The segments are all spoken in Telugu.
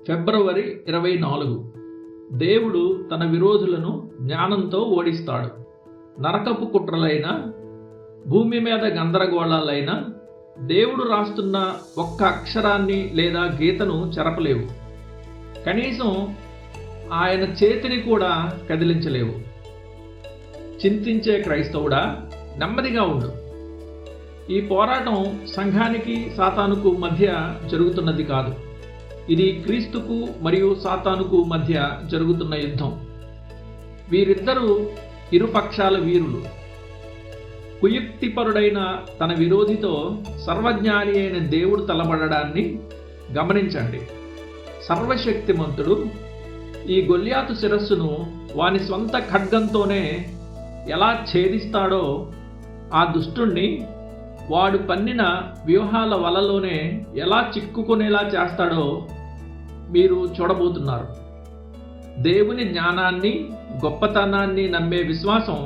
ఫిబ్రవరి 24. దేవుడు తన విరోధులను జ్ఞానంతో ఓడిస్తాడు. నరకపు కుట్రలైన, భూమి మీద గందరగోళాలైన దేవుడు రాస్తున్న ఒక్క అక్షరాన్ని లేదా గీతను చెరపలేవు. కనీసం ఆయన చేతిని కూడా కదిలించలేవు. చింతించే క్రైస్తవుడా, నెమ్మదిగా ఉండు. ఈ పోరాటం సంఘానికి సాతానుకు మధ్య జరుగుతున్నది కాదు. ఇది క్రీస్తుకు మరియు సాతానుకు మధ్య జరుగుతున్న యుద్ధం. వీరిద్దరూ ఇరుపక్షాల వీరులు. కుయుక్తిపరుడైన తన విరోధితో సర్వజ్ఞాని అయిన దేవుడు తలబడడాన్ని గమనించండి. సర్వశక్తిమంతుడు ఈ గొల్యాతు శిరస్సును వాని స్వంత ఖడ్గంతోనే ఎలా ఛేదిస్తాడో, ఆ దుష్టుణ్ణి వాడు పన్నిన వ్యూహాల వలలోనే ఎలా చిక్కుకునేలా చేస్తాడో మీరు చూడబోతున్నారు. దేవుని జ్ఞానాన్ని, గొప్పతనాన్ని నమ్మే విశ్వాసం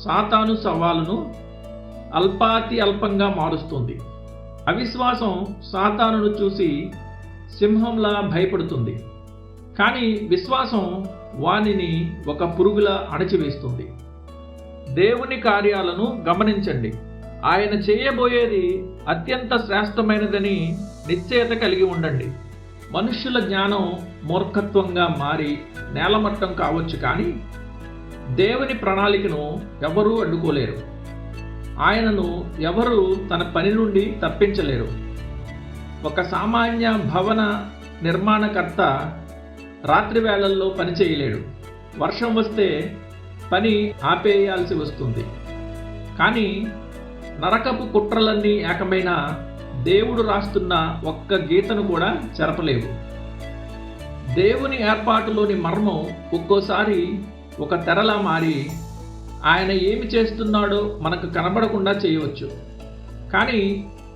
సాతాను సవాలును అల్పాతి అల్పంగా మారుస్తుంది. అవిశ్వాసం సాతానును చూసి సింహంలా భయపడుతుంది, కానీ విశ్వాసం వానిని ఒక పురుగులా అణచివేస్తుంది. దేవుని కార్యాలను గమనించండి. ఆయన చేయబోయేది అత్యంత శ్రేష్టమైనదని నిశ్చయత కలిగి ఉండండి. మనుష్యుల జ్ఞానం మూర్ఖత్వంగా మారి నేలమట్టం కావచ్చు, కానీ దేవుని ప్రణాళికను ఎవరూ అడ్డుకోలేరు. ఆయనను ఎవరూ తన పని నుండి తప్పించలేరు. ఒక సామాన్య భవన నిర్మాణకర్త రాత్రి వేళల్లో పని చేయలేడు. వర్షం వస్తే పని ఆపేయాల్సి వస్తుంది. కానీ నరకపు కుట్రలన్నీ ఏకమైన దేవుడు రాస్తున్న ఒక్క గీతను కూడా చెరపలేవు. దేవుని ఏర్పాటులోని మర్మం ఒక్కోసారి ఒక తెరలా మారి ఆయన ఏమి చేస్తున్నాడో మనకు కనబడకుండా చేయవచ్చు. కానీ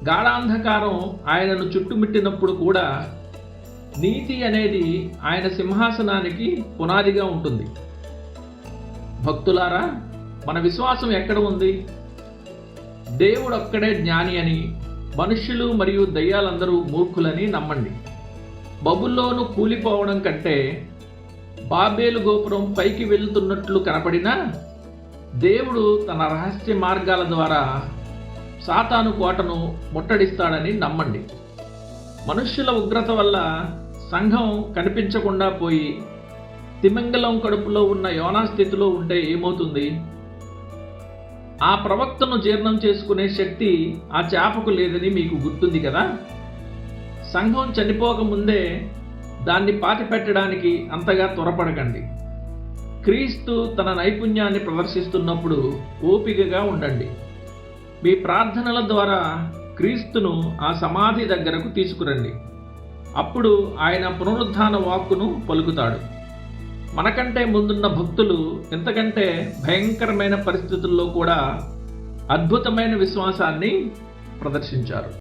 గాఢాంధకారం ఆయనను చుట్టుముట్టినప్పుడు కూడా నీతి అనేది ఆయన సింహాసనానికి పునాదిగా ఉంటుంది. భక్తులారా, మన విశ్వాసం ఎక్కడ ఉంది? దేవుడొక్కడే జ్ఞాని అని, మనుష్యులు మరియు దయ్యాలందరూ మూర్ఖులని నమ్మండి. బబులోను కూలిపోవడం కంటే బాబేలు గోపురం పైకి వెళ్తున్నట్లు కనపడినా దేవుడు తన రహస్య మార్గాల ద్వారా సాతాను కోటను ముట్టడిస్తాడని నమ్మండి. మనుష్యుల ఉగ్రత వల్ల సంఘం కనిపించకుండా పోయి తిమింగలం కడుపులో ఉన్న యోనా స్థితిలో ఉంటే ఏమవుతుంది? ఆ ప్రవక్తను జీర్ణం చేసుకునే శక్తి ఆ చేపకు లేదని మీకు గుర్తుంది కదా. సంఘం చనిపోకముందే దాన్ని పాతిపెట్టడానికి అంతగా త్వరపడకండి. క్రీస్తు తన నైపుణ్యాన్ని ప్రదర్శిస్తున్నప్పుడు ఓపికగా ఉండండి. మీ ప్రార్థనల ద్వారా క్రీస్తును ఆ సమాధి దగ్గరకు తీసుకురండి. అప్పుడు ఆయన పునరుద్ధాన వాక్కును పలుకుతాడు. మనకంటే ముందున్న భక్తులు ఇంతకంటే భయంకరమైన పరిస్థితుల్లో కూడా అద్భుతమైన విశ్వాసాన్ని ప్రదర్శించారు.